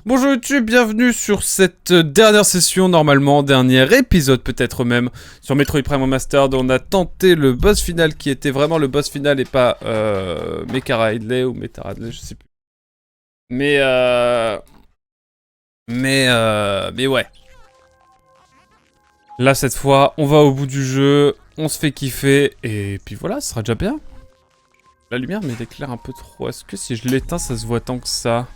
Bonjour YouTube, bienvenue sur cette dernière session, normalement, dernier épisode peut-être même, sur Metroid Prime Remastered. On a tenté le boss final qui était vraiment le boss final et pas Mekara Ridley ou Metara Ridley, je sais plus. Mais ouais. Là, cette fois, on va au bout du jeu, on se fait kiffer, et puis voilà, ce sera déjà bien. La lumière m'éclaire un peu trop. Est-ce que si je l'éteins, ça se voit tant que ça?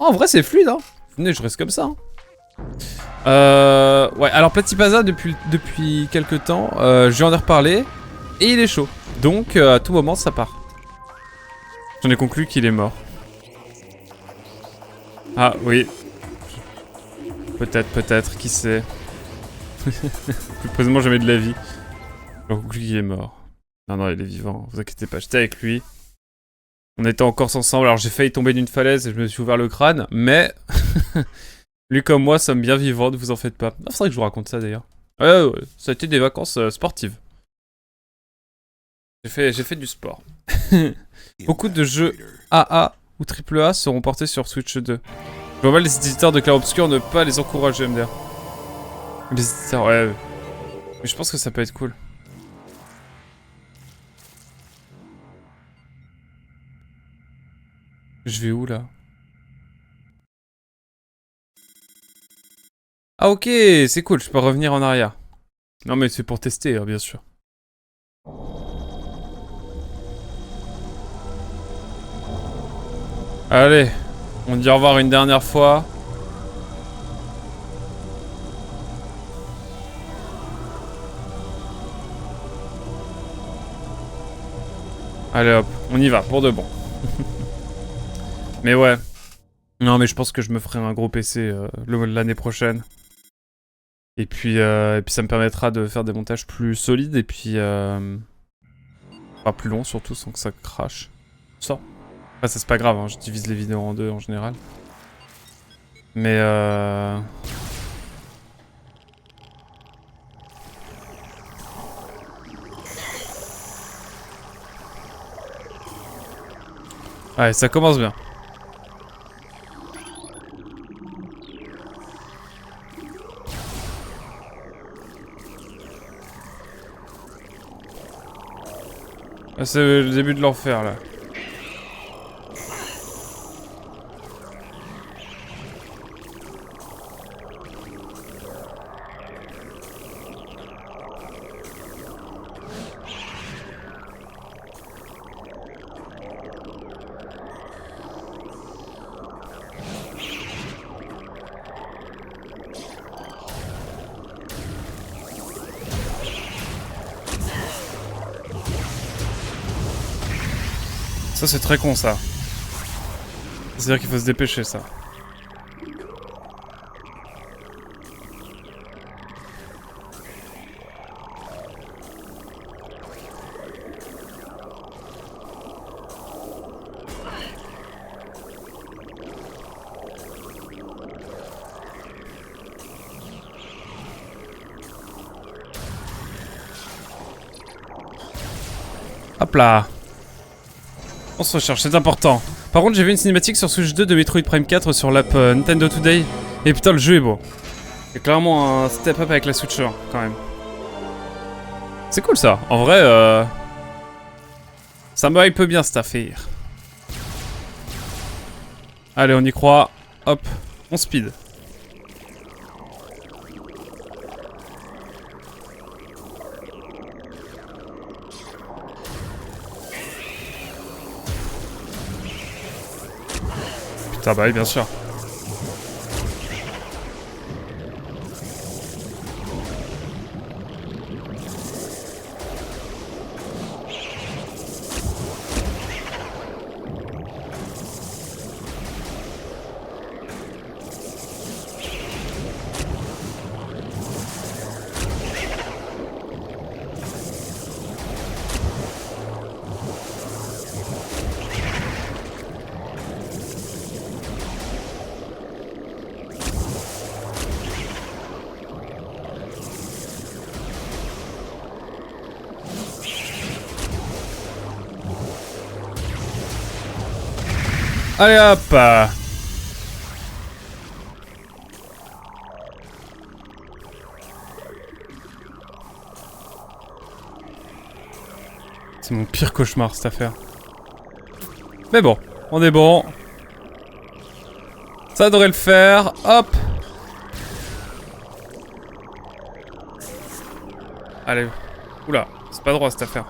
Oh, en vrai, c'est fluide, hein. Venez, je reste comme ça, hein. Ouais, alors Platypasa, depuis quelques temps, je lui en ai reparlé, et il est chaud. Donc, à tout moment, ça part. J'en ai conclu qu'il est mort. Ah, oui. Peut-être, qui sait. Plus précisément, jamais de la vie. J'en conclu qu'il est mort. Non, il est vivant, vous inquiétez pas, j'étais avec lui. On était en Corse ensemble, alors j'ai failli tomber d'une falaise et je me suis ouvert le crâne, mais... lui comme moi sommes bien vivants, ne vous en faites pas. Ah, faudrait que je vous raconte ça d'ailleurs. Ouais, ça a été des vacances sportives. J'ai fait du sport. Beaucoup de jeux AA ou AAA seront portés sur Switch 2. Je vois mal les éditeurs de Clair Obscur ne pas les encourager, MDR. Les éditeurs, ouais. Mais je pense que ça peut être cool. Je vais où là? Ah ok, c'est cool, je peux revenir en arrière. Non mais c'est pour tester, hein, bien sûr. Allez, on dit au revoir une dernière fois. Allez hop, on y va, pour de bon. Mais ouais. Non mais je pense que je me ferai un gros PC l'année prochaine. Et puis ça me permettra de faire des montages plus solides et puis... pas plus long surtout, sans que ça crache. Ça. Enfin, ça c'est pas grave, hein, je divise les vidéos en deux en général. Mais ouais, ça commence bien. Ah, c'est le début de l'enfer là. Ça c'est très con ça. C'est-à-dire qu'il faut se dépêcher ça. Hop là. On se recherche, c'est important. Par contre, j'ai vu une cinématique sur Switch 2 de Metroid Prime 4 sur l'app Nintendo Today. Et putain, le jeu est beau. C'est clairement un step up avec la Switch 1, quand même. C'est cool ça. En vrai, ça me hype bien cette affaire. Allez, on y croit. Hop, on speed. Putain, bah oui, bien sûr. Allez hop. C'est mon pire cauchemar cette affaire. Mais bon, on est bon. Ça devrait le faire. Hop. Allez. Oula, c'est pas droit cette affaire.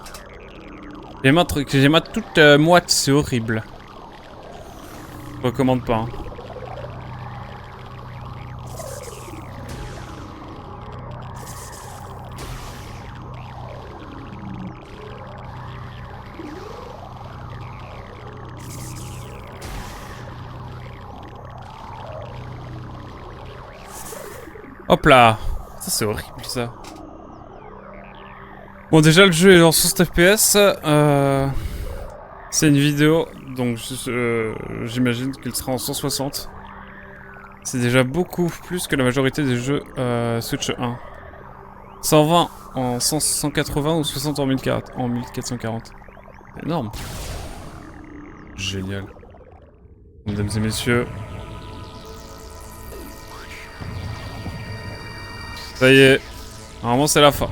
J'ai les mains toutes moites, c'est horrible. Je recommande pas. Hein. Hop là. Ça c'est horrible ça. Bon déjà le jeu est en 60 FPS. C'est une vidéo, donc j'imagine qu'il sera en 160. C'est déjà beaucoup plus que la majorité des jeux Switch 1. 120 en 180 ou 60 en 1440. C'est énorme. Génial. Mesdames et messieurs. Ça y est. Normalement c'est la fin.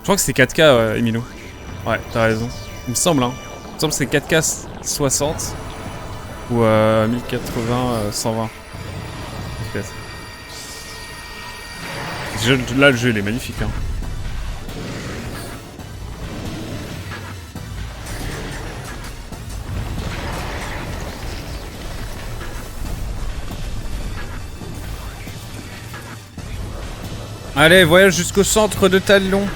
Je crois que c'est 4K, Emilio. Ouais, t'as raison. Il me semble, hein. Il me semble que c'est 4K 60 ou 1080 120. FPS. Là, le jeu, il est magnifique, hein. Allez, voyage jusqu'au centre de Talon.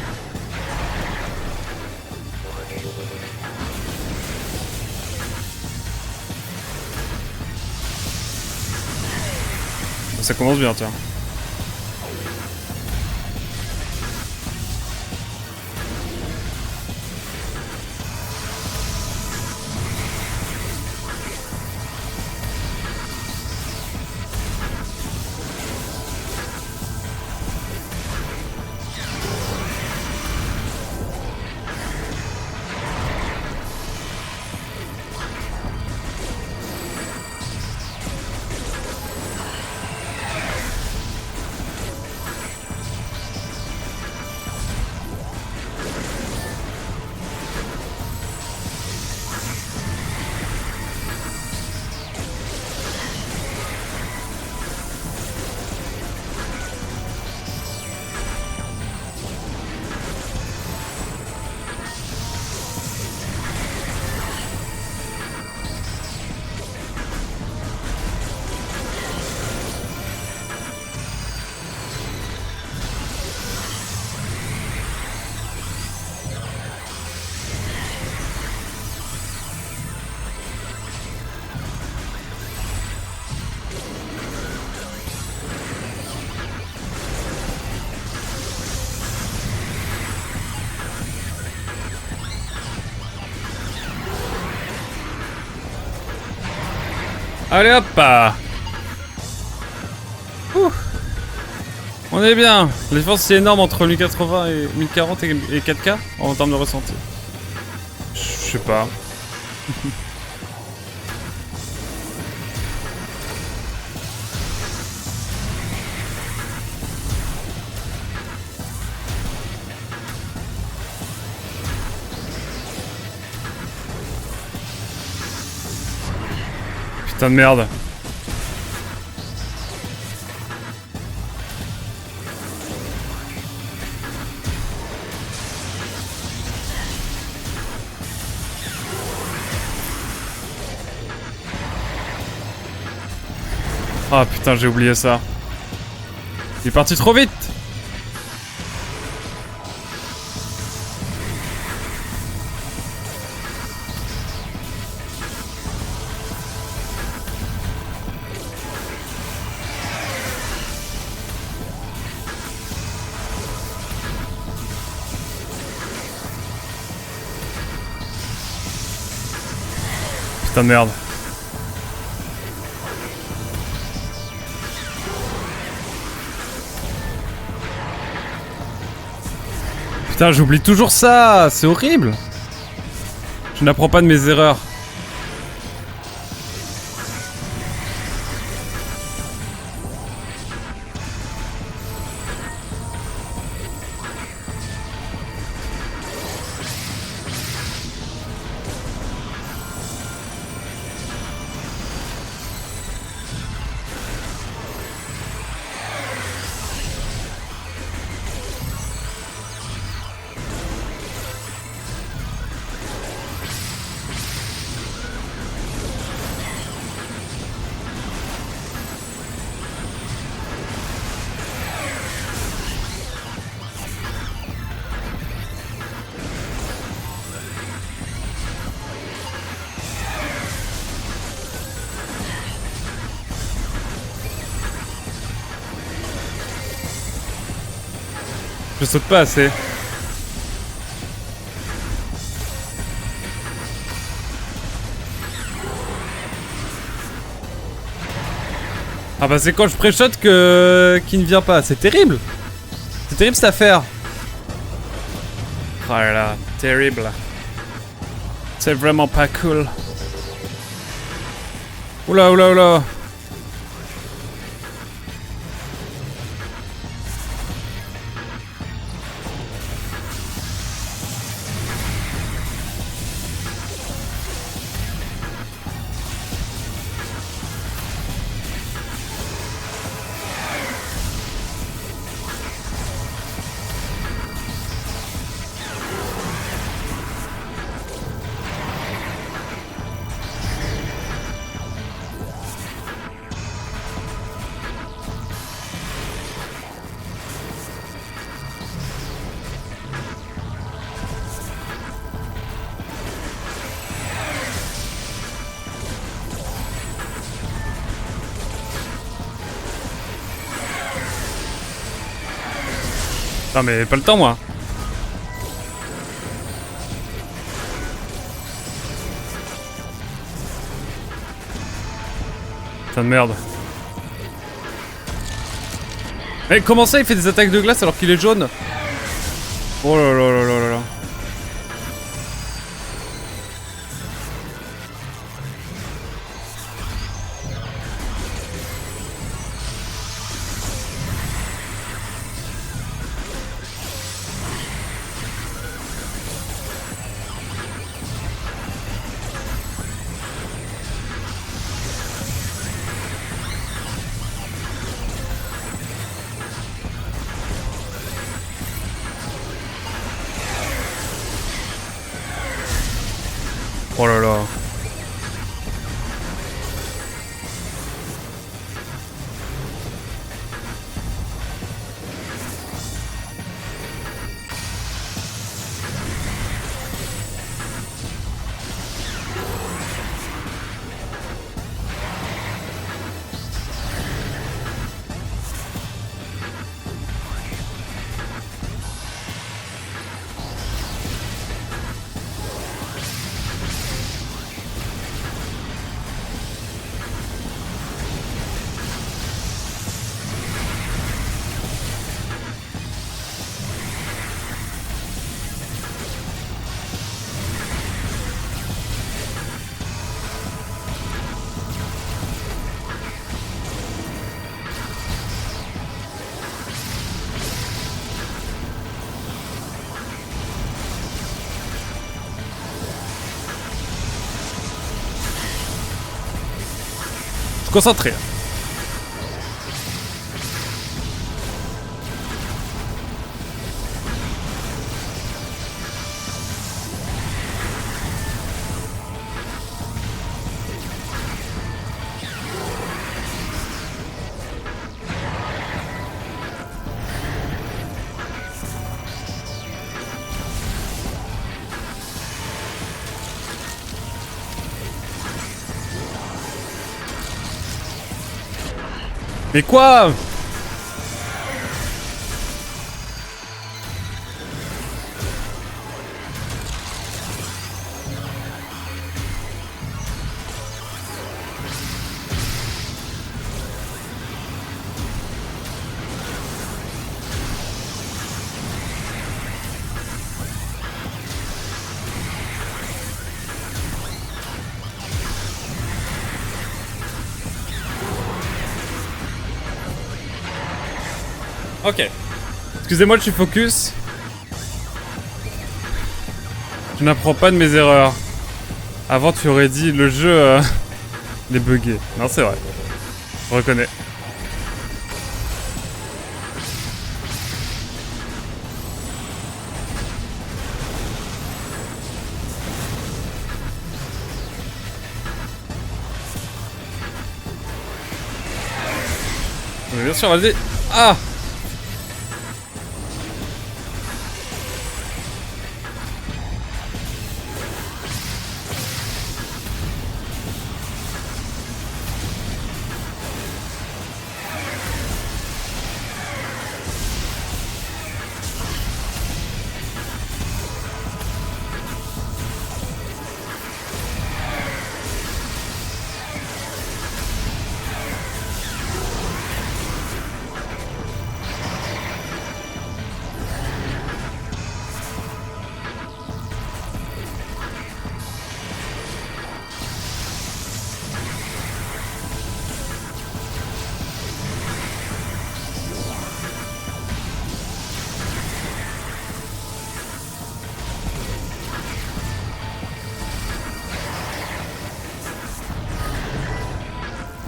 Ça commence bien, tiens. Allez hop. Ouh. On est bien. La différence c'est énorme entre 1080 et 1040 et 4K en termes de ressenti. Je sais pas. Putain de merde. Ah putain, j'ai oublié ça. Il est parti trop vite. Putain de merde. Putain, j'oublie toujours ça. C'est horrible. Je n'apprends pas de mes erreurs. Je saute pas assez. Ah bah c'est quand je pré-shot que... qu'il ne vient pas. C'est terrible. C'est terrible cette affaire. Oh là là, terrible. C'est vraiment pas cool. Oula oula oula. Non mais pas le temps moi. Putain de merde. Mais comment ça il fait des attaques de glace alors qu'il est jaune? Oh là là là là là là. Oh là là. Concentré. Mais quoi? Ok. Excusez-moi, je suis focus. Je n'apprends pas de mes erreurs. Avant, tu aurais dit le jeu il est bugué. Non, c'est vrai. Je reconnais. Mais bien sûr, vas-y. Ah!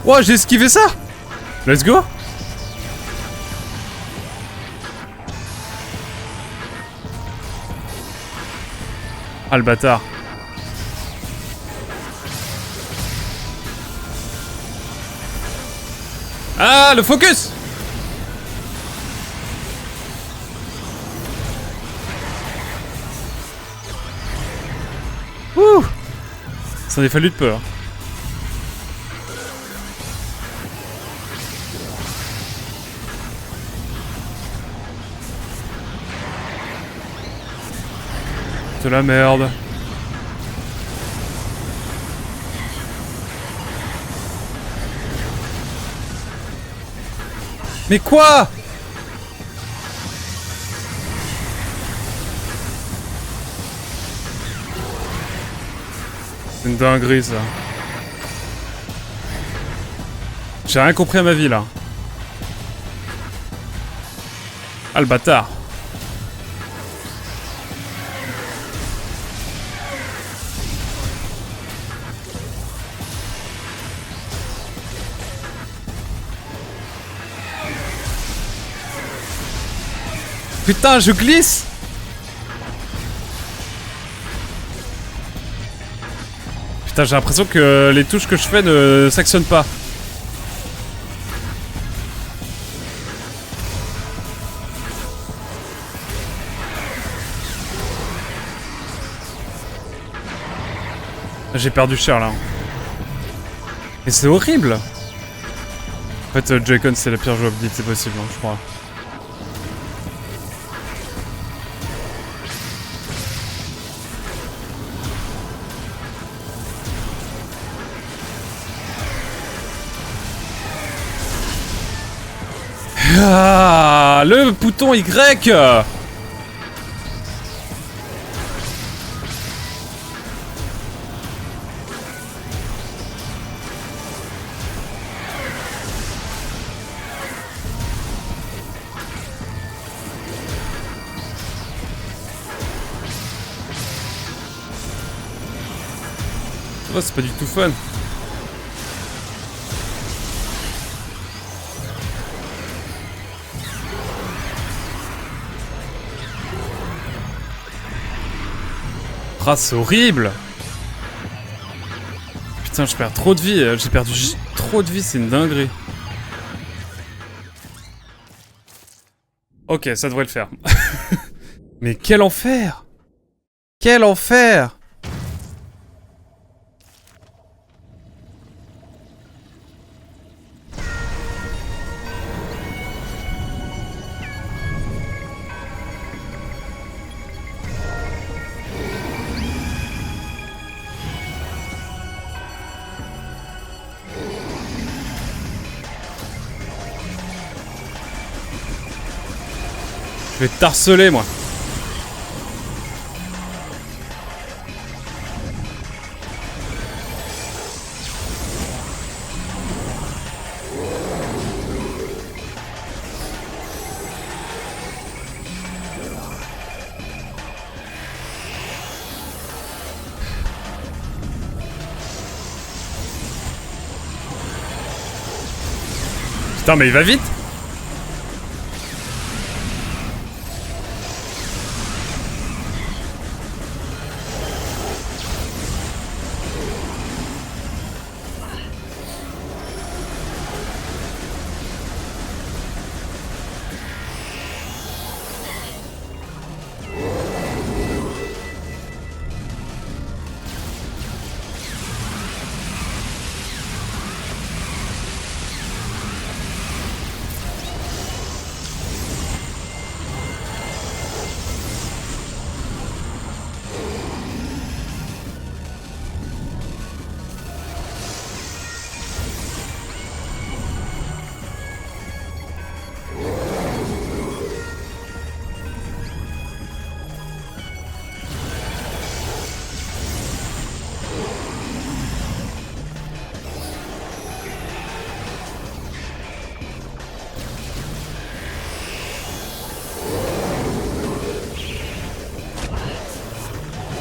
Oh, j'ai esquivé ça. Let's go. Ah, le bâtard. Ah, le focus. Ouh. Ça en a fallu de peur. C'est la merde. Mais quoi? C'est une dinguerie ça. J'ai rien compris à ma vie là. Ah le bâtard. Putain, je glisse. Putain, j'ai l'impression que les touches que je fais ne s'actionnent pas. J'ai perdu cher là. Et c'est horrible. En fait, Joy-Con c'est la pire jouabilité possible, hein, je crois. Ah, le bouton Y. Oh, c'est pas du tout fun. Ah, c'est horrible. Putain, je perds trop de vie. J'ai perdu trop de vie, c'est une dinguerie. Ok, ça devrait le faire. Mais quel enfer! Quel enfer! Je vais t'harceler, moi. Putain, mais il va vite!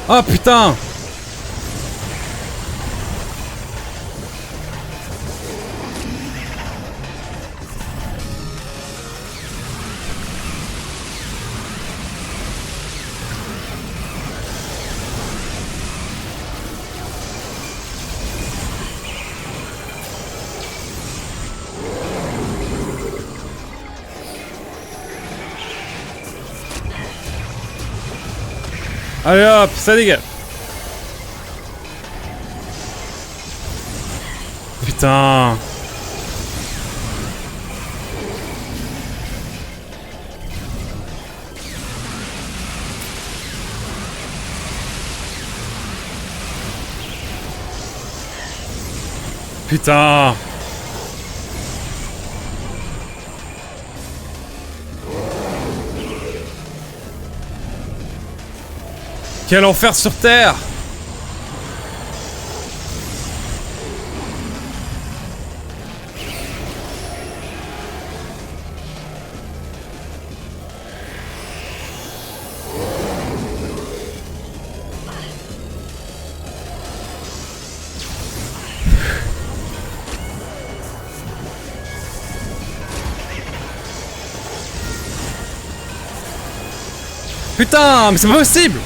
Oh putain! Allez hop, ça dégage. Putain. Putain. Quel enfer sur Terre. Putain, mais c'est pas possible.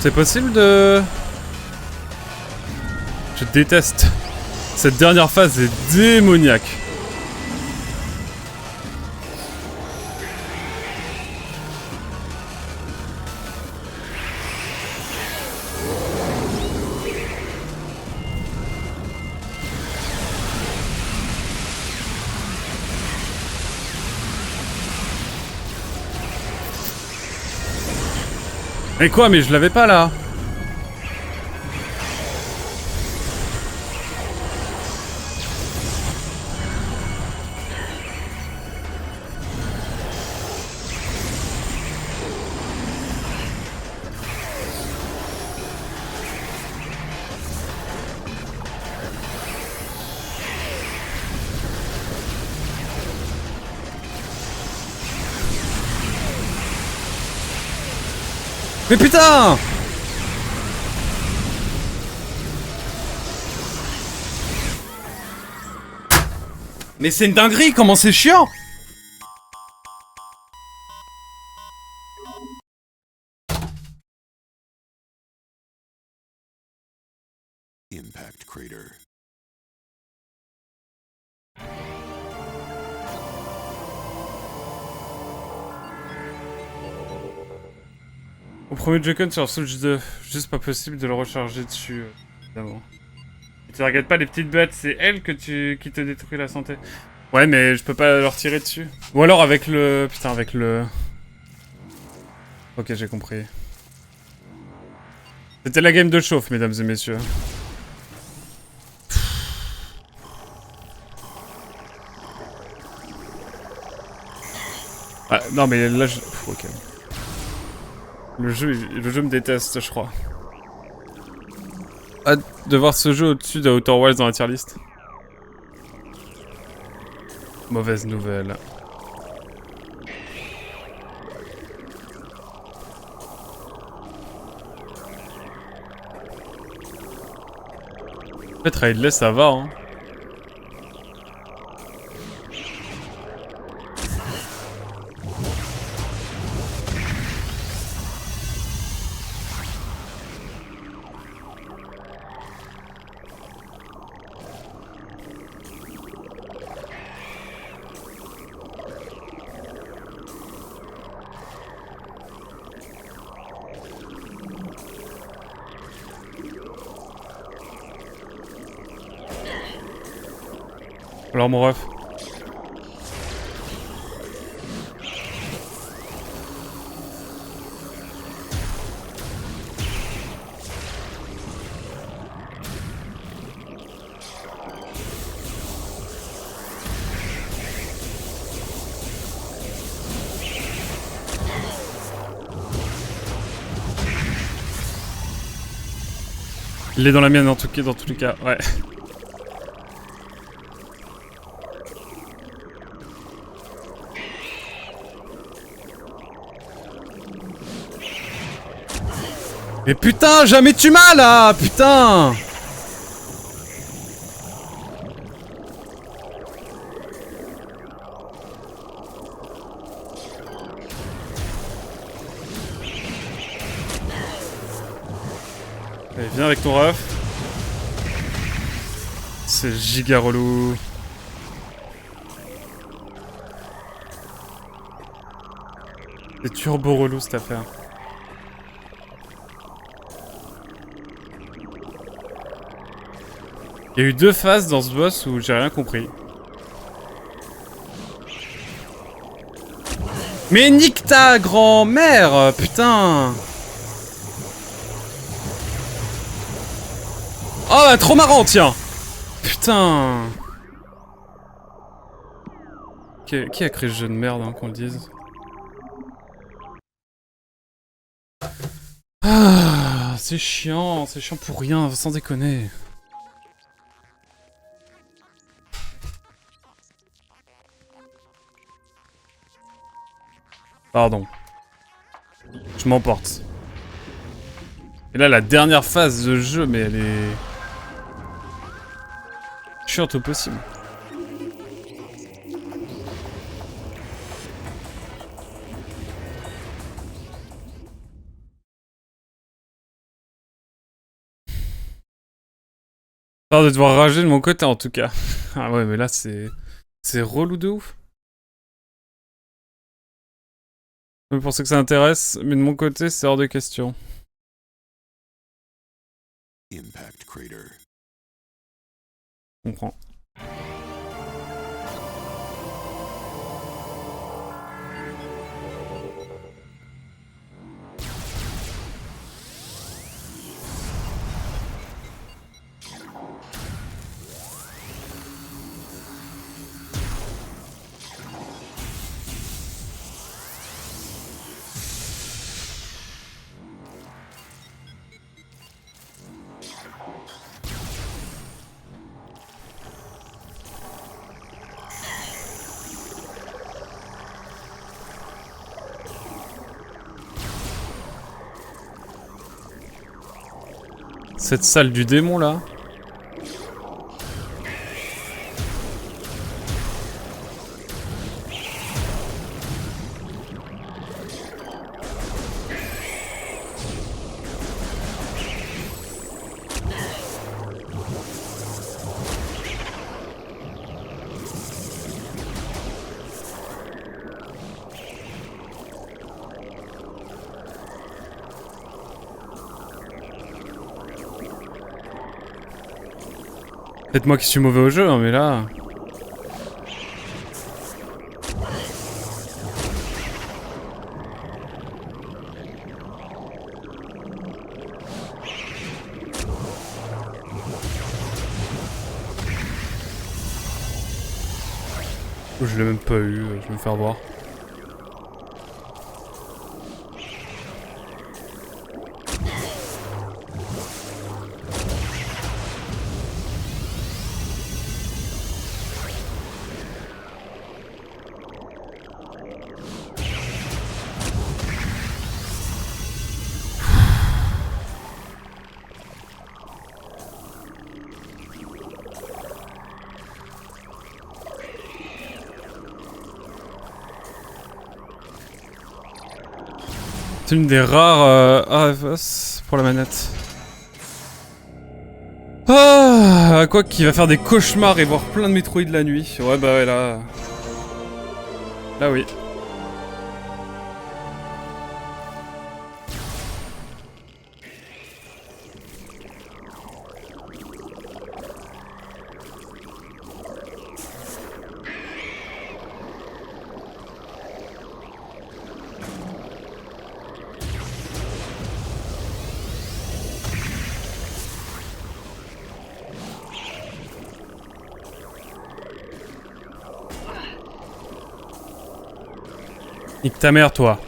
C'est possible de... Je déteste. Cette dernière phase est démoniaque. Mais quoi, mais je l'avais pas là. Mais putain! Mais c'est une dinguerie, comment c'est chiant! Impact crater. Au premier Joy-Con sur Switch 2, juste pas possible de le recharger dessus, évidemment. Tu regardes pas les petites bêtes, c'est elles qui te détruit la santé. Ouais, mais je peux pas leur tirer dessus. Ou alors avec le... Putain, avec le... Ok, j'ai compris. C'était la game de chauffe, mesdames et messieurs. Ah, non, mais là, je... Ok. Le jeu me déteste, je crois. Hâte de voir ce jeu au-dessus de Outer Wilds dans la tier list. Mauvaise nouvelle. En fait, Raidley, ça va, hein. Alors mon ref. Il est dans la mienne dans tous les cas, ouais. Mais putain, jamais tu m'as là, putain. Allez, viens avec ton ref. C'est giga relou. C'est turbo relou cette affaire. Il y a eu 2 phases dans ce boss où j'ai rien compris. Mais nique ta grand-mère, putain. Oh bah trop marrant, tiens. Putain. Qui a créé ce jeu de merde, hein, qu'on le dise. Ah, c'est chiant pour rien, sans déconner. Pardon. Je m'emporte. Et là, la dernière phase de jeu, mais elle est... chiante au possible. Peur de devoir rager de mon côté, en tout cas. Ah ouais, mais là, c'est... c'est relou de ouf. Je pensais que ça intéresse, mais de mon côté, c'est hors de question. Impact crater. Je comprends. Cette salle du démon là. Peut-être moi qui suis mauvais au jeu, hein, mais là... Je l'ai même pas eu, je vais me faire voir. C'est une des rares AFS pour la manette. Ah, quoi qu'il va faire des cauchemars et voir plein de Metroid la nuit. Ouais bah ouais là... Là oui. Nique ta mère, toi.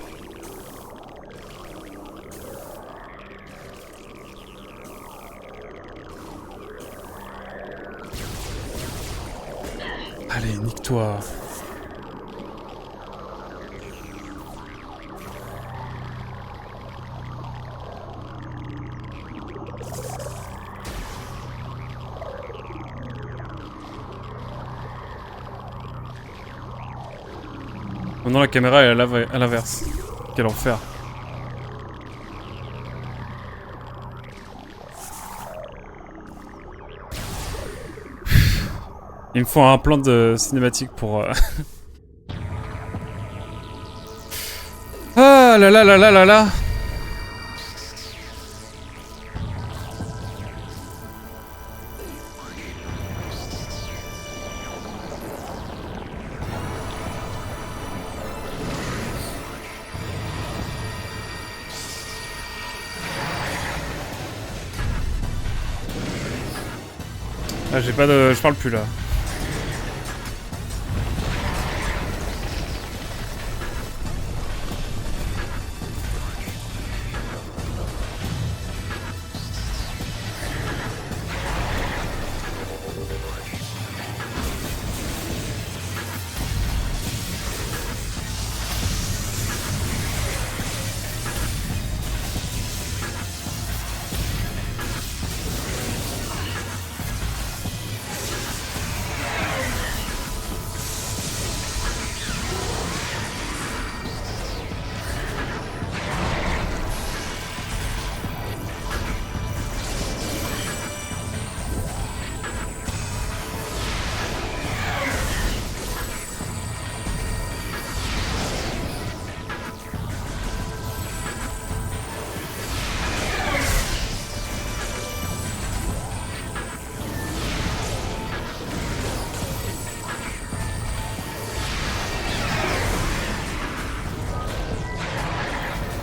Allez, nique-toi. Maintenant la caméra est à l'inverse. Quel enfer. Il me faut un plan de cinématique pour... Ah là là là là là là. Ah, j'ai pas de... Je parle plus là.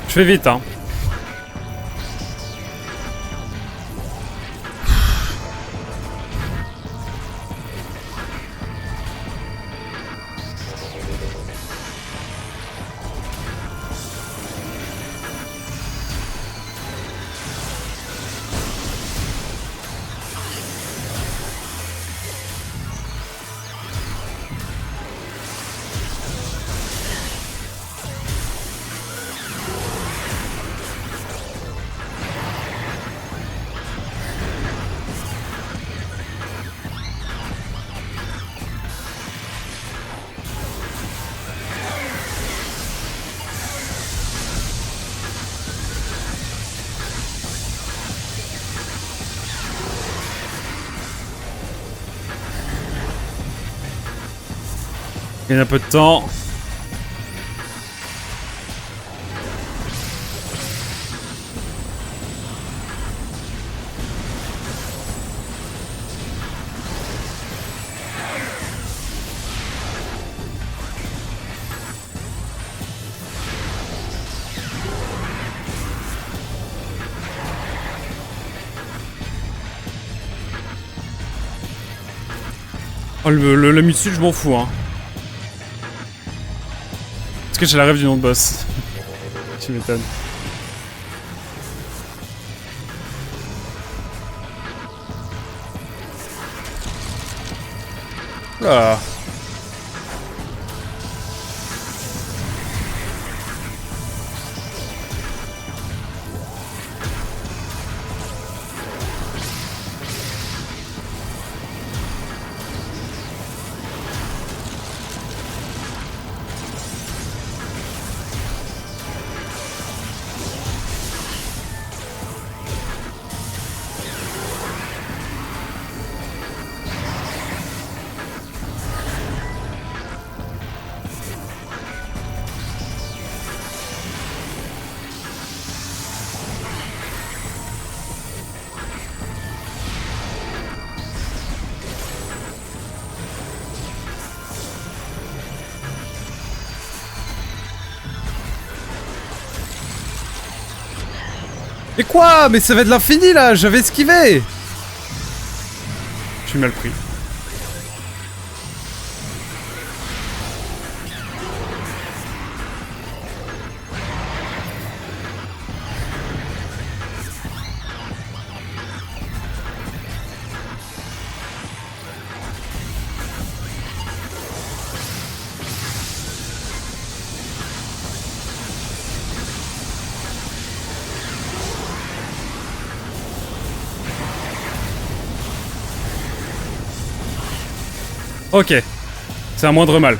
Je fais vite, hein. Il y a un peu de temps. Oh, la Mitsu, je m'en fous, hein. Parce que j'ai la rêve du nom de boss. Tu m'étonnes. Ah. Mais quoi? Mais ça va de l'infini là, j'avais esquivé. Je suis mal pris. Ok. C'est un moindre mal.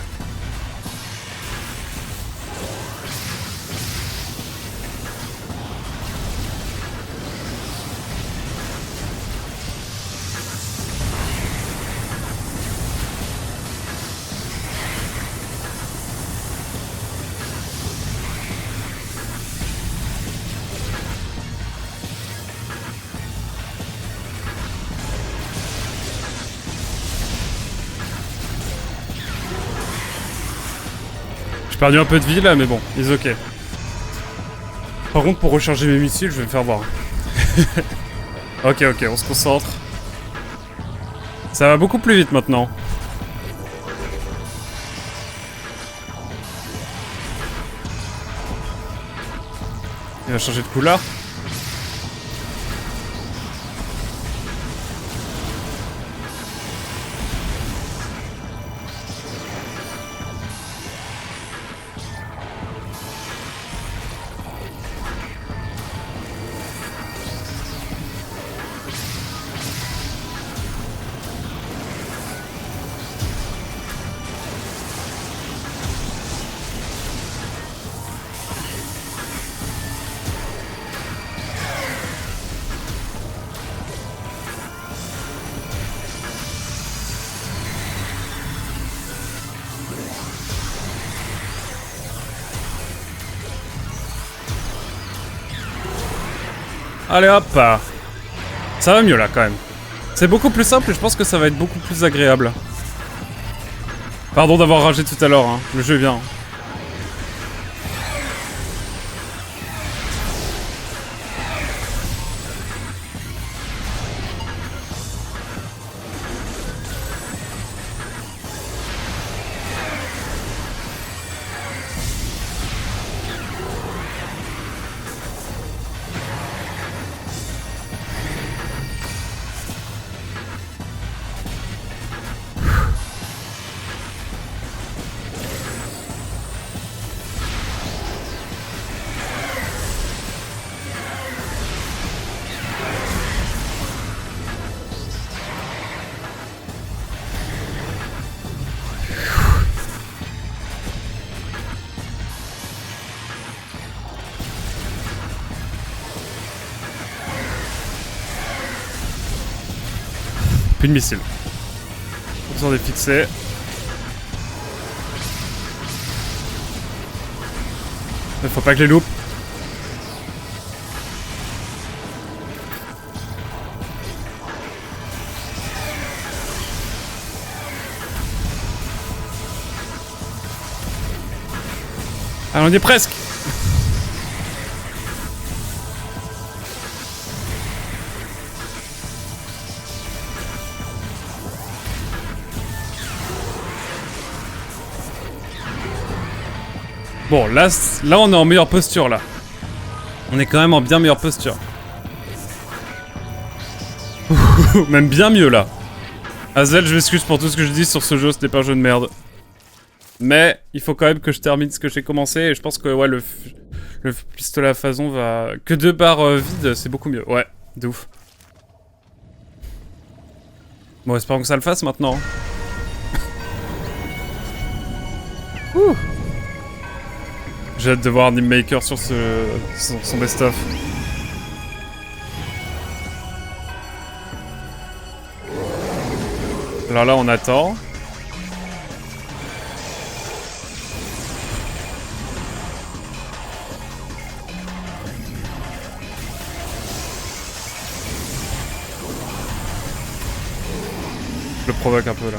J'ai perdu un peu de vie là, mais bon, ils ok. Par contre, pour recharger mes missiles, je vais me faire voir. Ok, on se concentre. Ça va beaucoup plus vite maintenant. Il va changer de couleur. Allez hop. Ça va mieux là quand même. C'est beaucoup plus simple et je pense que ça va être beaucoup plus agréable. Pardon d'avoir ragé tout à l'heure, hein. Le jeu est bien. Plus de missiles. Besoin de les fixer. Il faut pas que je les loupe. Ah, on y est presque. Bon, là on est en meilleure posture, là. On est quand même en bien meilleure posture. Même bien mieux, là. Hazel, je m'excuse pour tout ce que je dis sur ce jeu, ce n'est pas un jeu de merde. Mais, il faut quand même que je termine ce que j'ai commencé, et je pense que, ouais, le pistolet à phazon va... Que 2 barres vides, c'est beaucoup mieux. Ouais, de ouf. Bon, espérons que ça le fasse, maintenant. Ouh. J'ai hâte de voir Nimemaker sur son best-of. Alors là, on attend. Je le provoque un peu là.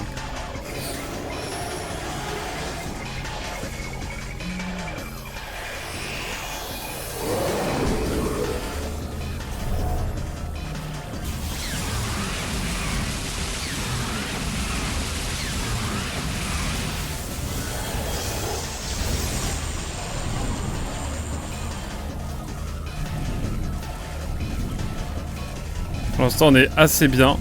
Pour l'instant, on est assez bien.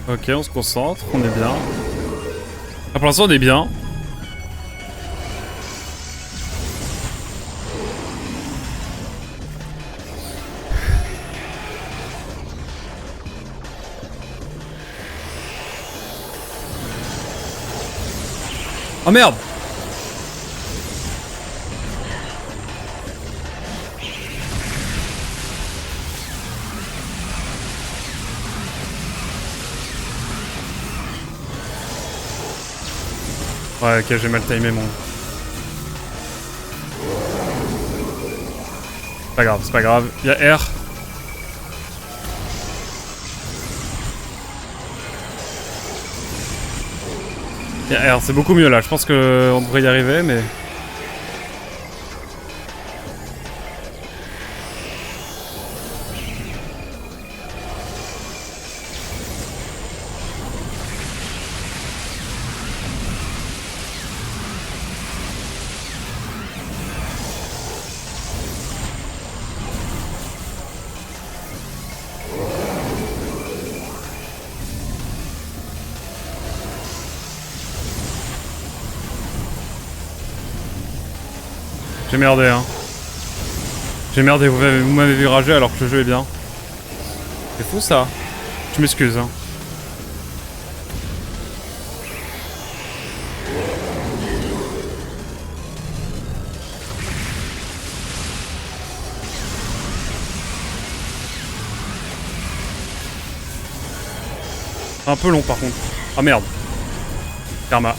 Ok, on se concentre, on est bien. Ah, pour l'instant, on est bien. Oh merde! Ouais, ok, j'ai mal timé mon... C'est pas grave. Il y a R. Il y a R, c'est beaucoup mieux là. Je pense qu'on devrait y arriver, mais... J'ai merdé, hein. J'ai merdé, vous m'avez vu rager alors que le jeu est bien. C'est fou ça. Je m'excuse, hein. Un peu long par contre. Ah merde. Karma.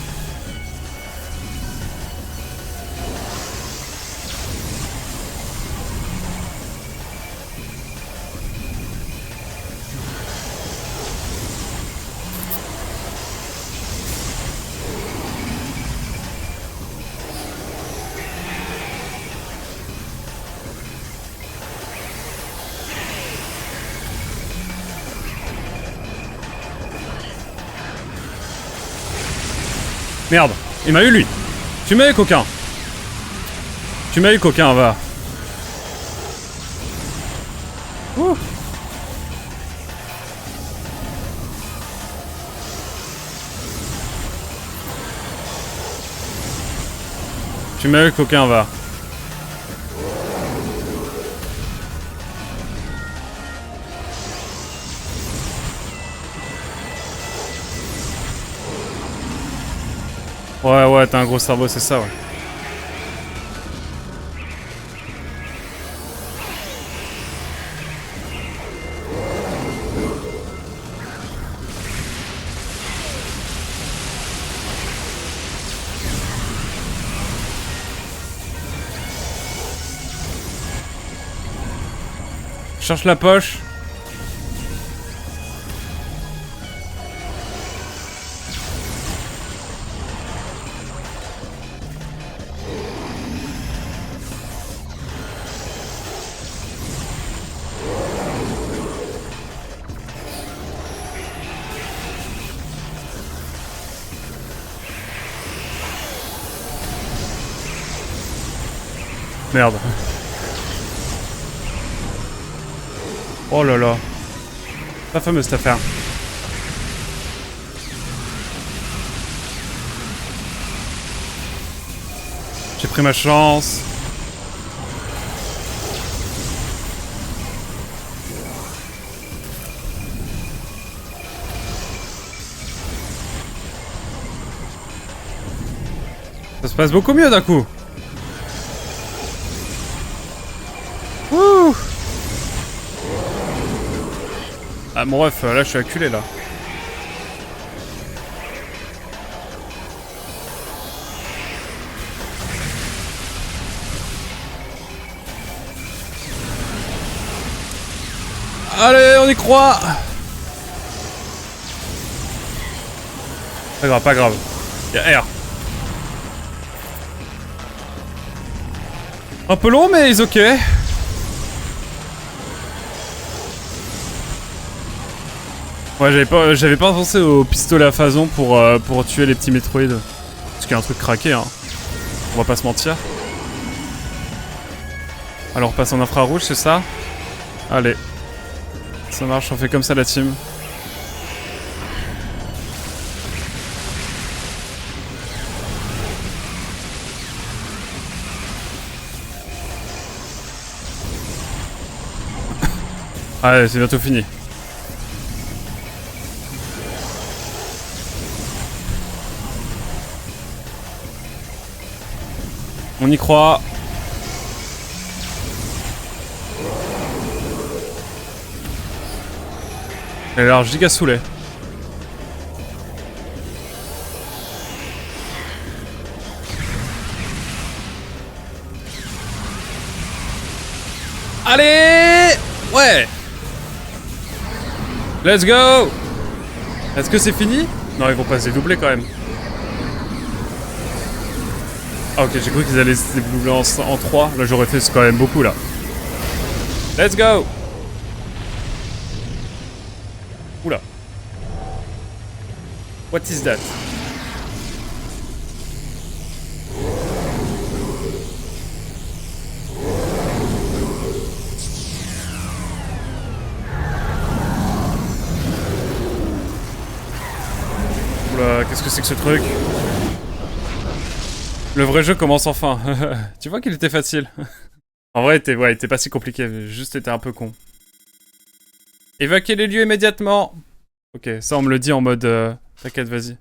Merde, il m'a eu lui. Tu m'as eu coquin. Tu m'as eu coquin, va. Ouh. Tu m'as eu coquin, va. Ouais, ouais, t'as un gros cerveau, c'est ça, ouais. Cherche la poche. Merde. Oh là là. Pas fameux cette affaire. J'ai pris ma chance. Ça se passe beaucoup mieux d'un coup. Ouh. Ah mon ref, là je suis acculé là. Allez, on y croit. Pas grave, pas grave. Y'a R. Un peu long mais ils ok. Ouais, j'avais pas pensé au pistolet à phazon pour tuer les petits Metroid. Parce qu'il y a un truc craqué, hein. On va pas se mentir. Alors on passe en infrarouge, c'est ça? Allez. Ça marche, on fait comme ça la team. Ouais, c'est bientôt fini. On y croit. Elle a l'air giga saoulée. Allez! Ouais! Let's go! Est-ce que c'est fini? Non, ils vont pas se dédoubler quand même. Ah ok, j'ai cru qu'ils allaient se dédoubler en 3. Là, j'aurais fait quand même beaucoup, là. Let's go! Oula. What is that? Oula, qu'est-ce que c'est que ce truc? Le vrai jeu commence enfin. Tu vois qu'il était facile. En vrai, il était pas si compliqué, mais juste était un peu con. Évacuer les lieux immédiatement. Ok, ça on me le dit en mode... T'inquiète, vas-y.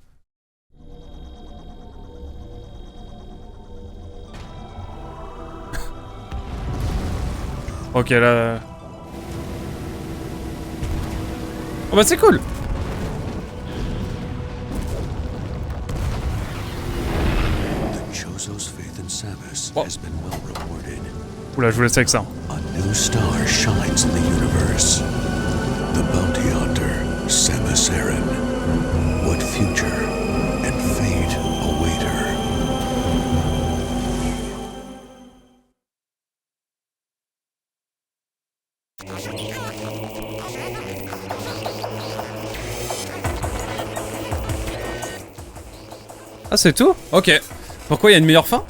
Ok, là... Oh bah c'est cool. Oh. Oula, je vous laisse avec ça. A new star shines in the universe. The bounty hunter, Samus Aran. What future and fate await her? Ah, c'est tout? Ok. Pourquoi il y a une meilleure fin?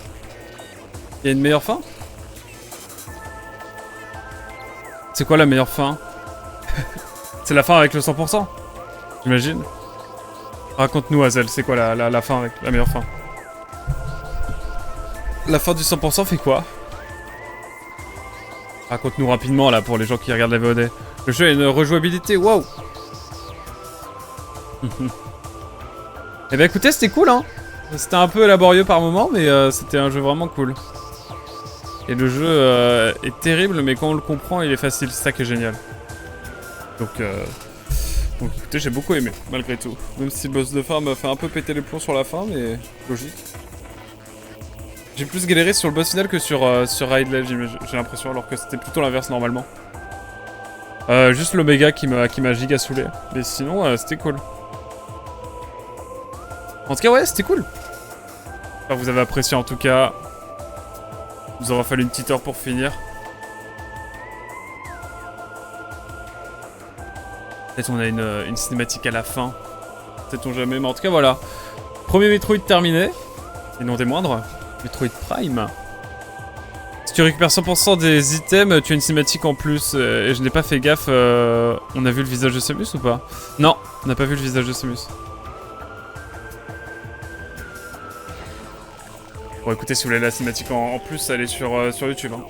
Il y a une meilleure fin? C'est quoi la meilleure fin? C'est la fin avec le 100%? J'imagine. Raconte-nous, Hazel, c'est quoi la fin avec la meilleure fin? La fin du 100% fait quoi? Raconte-nous rapidement là pour les gens qui regardent la VOD. Le jeu a une rejouabilité, waouh! Eh ben écoutez, c'était cool hein! C'était un peu laborieux par moment, mais c'était un jeu vraiment cool. Et le jeu est terrible, mais quand on le comprend, il est facile, c'est ça qui est génial. Donc écoutez, j'ai beaucoup aimé, malgré tout. Même si le boss de fin m'a fait un peu péter les plombs sur la fin, mais logique. J'ai plus galéré sur le boss final que sur Ridley, j'ai l'impression, alors que c'était plutôt l'inverse normalement. Juste l'Omega qui m'a giga saoulé. Mais sinon, c'était cool. En tout cas, ouais, c'était cool. Enfin, vous avez apprécié en tout cas. Il nous aura fallu une petite heure pour finir. Peut-être on a une cinématique à la fin. Peut-être on jamais, mais en tout cas voilà. Premier Metroid terminé. Et non des moindres. Metroid Prime. Si tu récupères 100% des items, tu as une cinématique en plus. Et je n'ai pas fait gaffe. On a vu le visage de Samus ou pas? Non, on n'a pas vu le visage de Samus. Bon écoutez, si vous voulez la cinématique en plus, allez sur YouTube. Hein.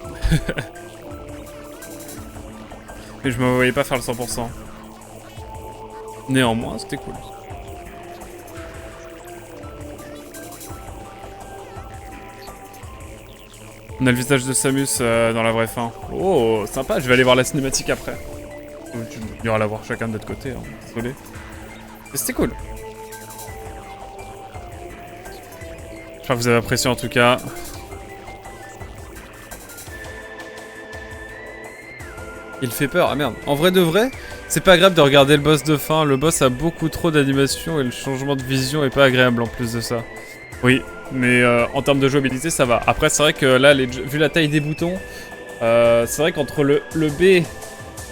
Mais je me voyais pas faire le 100%. Néanmoins, c'était cool. On a le visage de Samus dans la vraie fin. Oh, sympa, je vais aller voir la cinématique après. Il y aura à la voir chacun de notre côté, hein. Désolé. Mais c'était cool. J'espère que vous avez apprécié en tout cas. Il fait peur, ah merde. En vrai de vrai, c'est pas agréable de regarder le boss de fin. Le boss a beaucoup trop d'animation et le changement de vision est pas agréable en plus de ça. Oui, mais en termes de jouabilité ça va. Après c'est vrai que là, vu la taille des boutons, c'est vrai qu'entre le B qui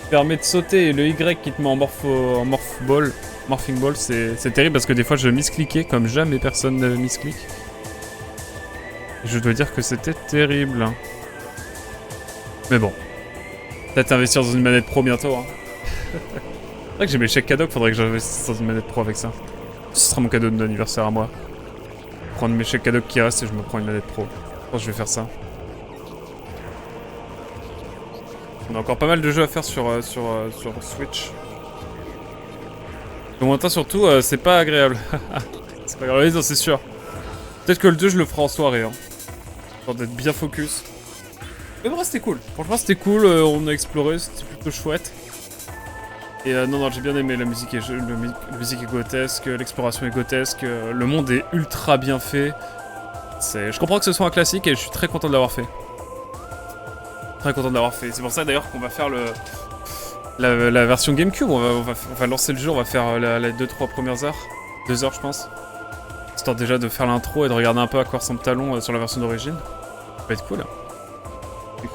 permet de sauter et le Y qui te met en morphing ball, c'est terrible parce que des fois je miscliquais comme jamais personne ne misclique. Je dois dire que c'était terrible. Mais bon. Peut-être investir dans une manette pro bientôt. Hein. C'est vrai que j'ai mes chèques cadeaux, faudrait que j'investisse dans une manette pro avec ça. Ce sera mon cadeau d'anniversaire à moi. Prendre mes chèques cadeaux qui restent et je me prends une manette pro. Je pense que je vais faire ça. On a encore pas mal de jeux à faire sur Switch. Le lointain surtout, c'est pas agréable. C'est pas grave, non, c'est sûr. Peut-être que le 2 je le ferai en soirée, hein. Histoire d'être bien focus. Mais bon, c'était cool. Franchement, c'était cool, on a exploré, c'était plutôt chouette. Et non, j'ai bien aimé, la musique est grotesque, l'exploration est grotesque, le monde est ultra bien fait. Je comprends que ce soit un classique et je suis très content de l'avoir fait. Très content de l'avoir fait. C'est pour ça d'ailleurs qu'on va faire la version GameCube. On va lancer le jeu, on va faire les 2-3 premières heures. 2 heures, je pense. Histoire déjà de faire l'intro et de regarder un peu à quoi ressemble Talon sur la version d'origine. Ça va être cool. Et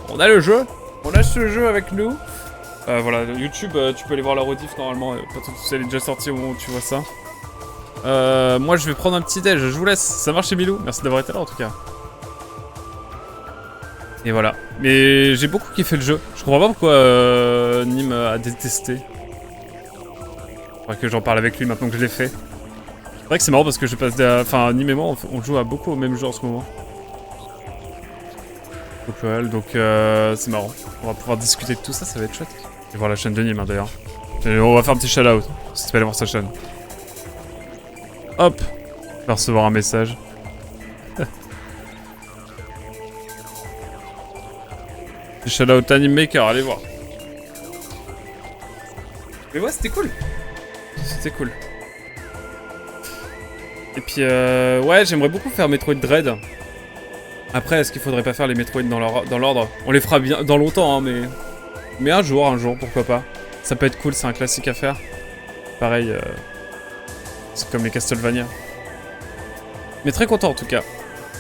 on a le jeu. On a ce jeu avec nous. Voilà, YouTube, tu peux aller voir la rediff normalement. Pas tout, elle est déjà sortie au moment où tu vois ça. Moi, je vais prendre un petit déj. Je vous laisse. Ça marche chez Bilou. Merci d'avoir été là en tout cas. Et voilà. Mais j'ai beaucoup kiffé le jeu. Je comprends pas pourquoi Nîmes a détesté. Faudrait que j'en parle avec lui maintenant que je l'ai fait. C'est vrai que c'est marrant parce que je passe enfin, Nîmes et moi, on joue à beaucoup au même jeu en ce moment. Donc c'est marrant. On va pouvoir discuter de tout ça, ça va être chouette. Et voir la chaîne de Nîmes hein, d'ailleurs. On va faire un petit shout-out. Si tu peux aller voir sa chaîne. Hop. On va recevoir un message. Shout-out Anime Maker, allez voir. Mais ouais, c'était cool. C'était cool. Et puis, ouais, j'aimerais beaucoup faire Metroid Dread. Après, est-ce qu'il faudrait pas faire les Metroid dans l'ordre? On les fera bien dans longtemps, hein, mais un jour, pourquoi pas. Ça peut être cool, c'est un classique à faire. Pareil, c'est comme les Castlevania. Mais très content en tout cas.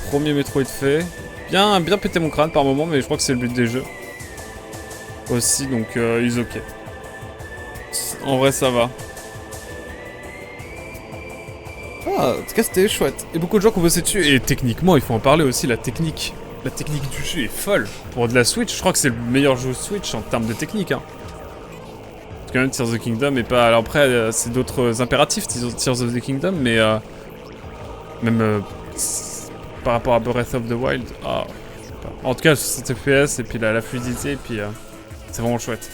Premier Metroid fait. Bien pété mon crâne par moment, mais je crois que c'est le but des jeux. Aussi, donc is ok. En vrai, ça va. Ah, en tout cas, c'était chouette. Et beaucoup de gens qui ont bossé dessus. Et techniquement, il faut en parler aussi, la technique. La technique du jeu est folle. Pour de la Switch, je crois que c'est le meilleur jeu Switch en termes de technique. Hein. Parce que quand même, Tears of the Kingdom est pas... Alors après, c'est d'autres impératifs, Tears of the Kingdom, mais... même... par rapport à Breath of the Wild... Ah, en tout cas, cette FPS, et puis la fluidité, et puis... c'est vraiment chouette.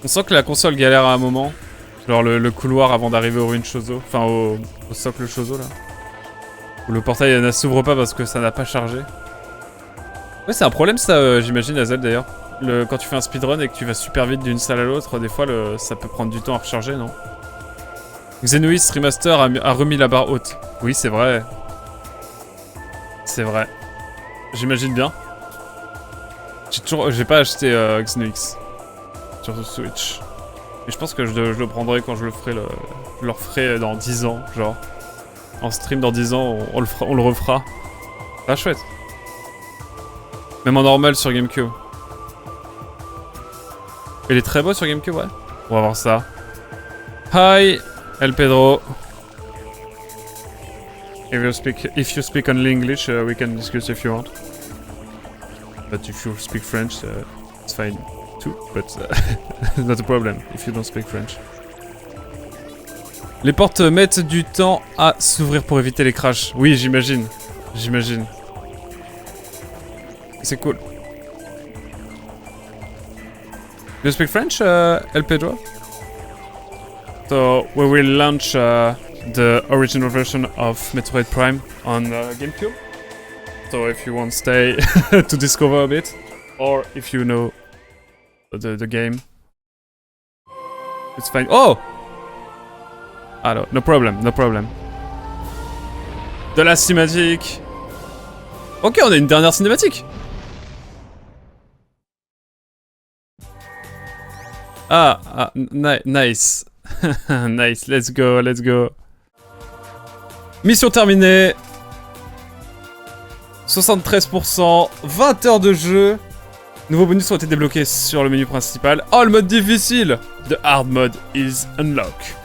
On sent que la console galère à un moment. Genre le couloir avant d'arriver au ruine Chozo. Enfin, au socle Chozo, là. Où le portail ne s'ouvre pas parce que ça n'a pas chargé. Ouais, c'est un problème, ça, j'imagine, Azel, d'ailleurs. Quand tu fais un speedrun et que tu vas super vite d'une salle à l'autre, des fois, ça peut prendre du temps à recharger, non? Xenois Remaster a remis la barre haute. Oui, c'est vrai. C'est vrai. J'imagine bien. J'ai pas acheté Xenox sur Switch. Et je pense que je le prendrai quand je le ferai. Je le referai dans 10 ans, genre. En stream dans 10 ans, on le refera. Ah, chouette. Même en normal sur GameCube. Il est très beau sur GameCube, ouais. On va voir ça. Hi, El Pedro. If you speak only English, we can discuss if you want. But if you speak French, it's fine too. But not a problem if you don't speak French. Les portes mettent du temps à s'ouvrir pour éviter les crashs. Oui, j'imagine. J'imagine. C'est cool. You speak French, El Pedro? So we will launch the original version of Metroid Prime on GameCube. So if you want to stay to discover a bit, or if you know the game, it's fine. Oh! Alors, no problem, no problem. De la cinématique. Ok, on a une dernière cinématique. Nice. Nice, let's go, let's go. Mission terminée. 73%, 20 heures de jeu. Nouveaux bonus ont été débloqués sur le menu principal. Oh, le mode difficile. The hard mode is unlocked.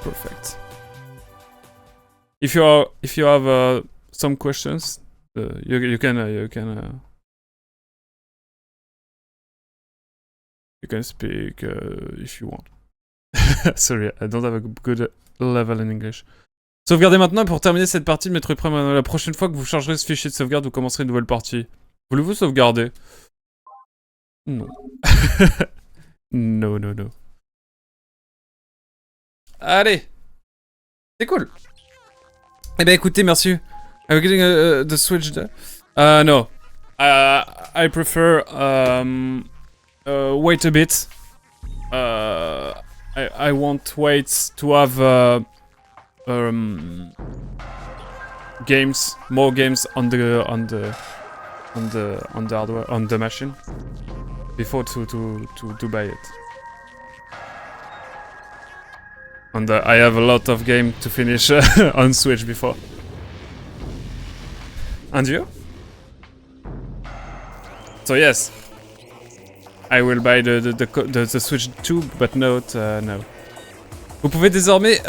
Perfect. If you have some questions, you can speak if you want. Sorry, I don't have a good level in English. Sauvegardez maintenant et pour terminer cette partie de Metroid Prime, la prochaine fois que vous chargerez ce fichier de sauvegarde, vous commencerez une nouvelle partie. Voulez-vous sauvegarder? Non. No, no, no. Allez. C'est cool. Eh ben écoutez, merci. Are you getting the Switch there? No. I prefer wait a bit. I want wait to have games, more games on the hardware, on the machine before to buy it. And I have a lot of game to finish on Switch before. And you? So yes, I will buy the Switch 2, but not now. Vous pouvez désormais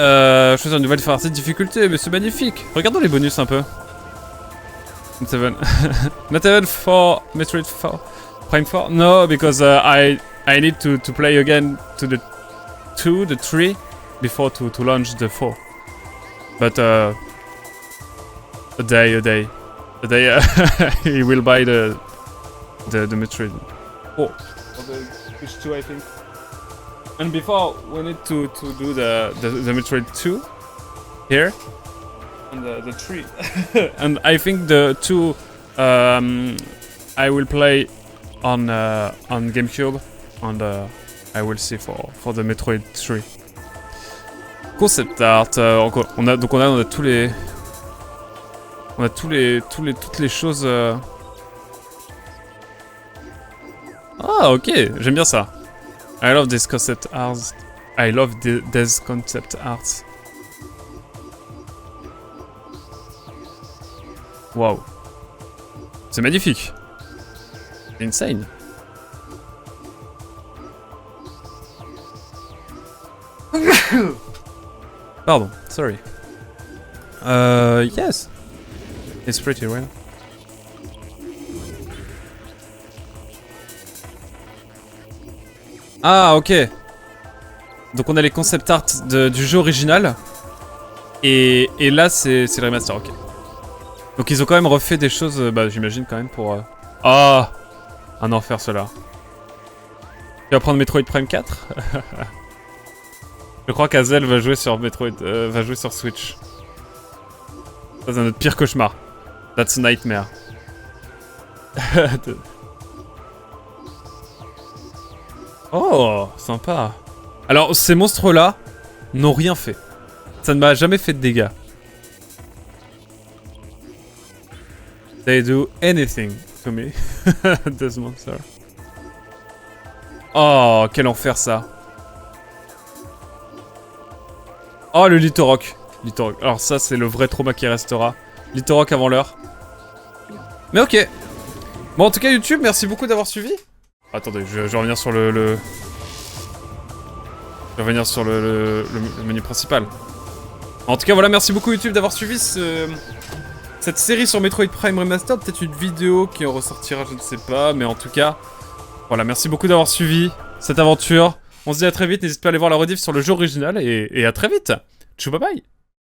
choisir une nouvelle partie de difficulté, mais c'est magnifique. Regardons les bonus un peu. Not even, not even for Metroid 4, Prime 4. No, because I need to play again to the 2, the 3, before to launch the 4. But a day, he will buy the Metroid 4. For the Switch 2, I think. And before, we need to do the Metroid 2 here, and the 3. And I think the 2 I will play on GameCube, and I will see for the Metroid 3. Concept art, on a toutes les choses. Ah ok, j'aime bien ça. I love this concept art. I love this concept art. Wow. C'est magnifique. Insane. Pardon, sorry. Yes. It's pretty real. Ah, ok. Donc on a les concept art du jeu original. Et là, c'est le remaster, ok. Donc ils ont quand même refait des choses, bah j'imagine quand même pour... Ah, un enfer cela. Tu vas prendre Metroid Prime 4. Je crois qu'Azel va jouer sur Metroid, va jouer sur Switch. Ça c'est notre pire cauchemar. That's a nightmare. Oh, sympa. Alors, ces monstres-là n'ont rien fait. Ça ne m'a jamais fait de dégâts. They do anything to me. This monster. Oh, quel enfer ça. Oh, le Litorok. Litorok. Alors ça, c'est le vrai trauma qui restera. Litorok avant l'heure. Mais ok. Bon, en tout cas, YouTube, merci beaucoup d'avoir suivi. Attendez, je vais revenir sur Je vais revenir sur le menu principal. En tout cas, voilà, merci beaucoup YouTube d'avoir suivi cette série sur Metroid Prime Remastered. Peut-être une vidéo qui en ressortira, je ne sais pas. Mais en tout cas, voilà, merci beaucoup d'avoir suivi cette aventure. On se dit à très vite. N'hésite pas à aller voir la rediff sur le jeu original. Et à très vite. Tchou, bye bye.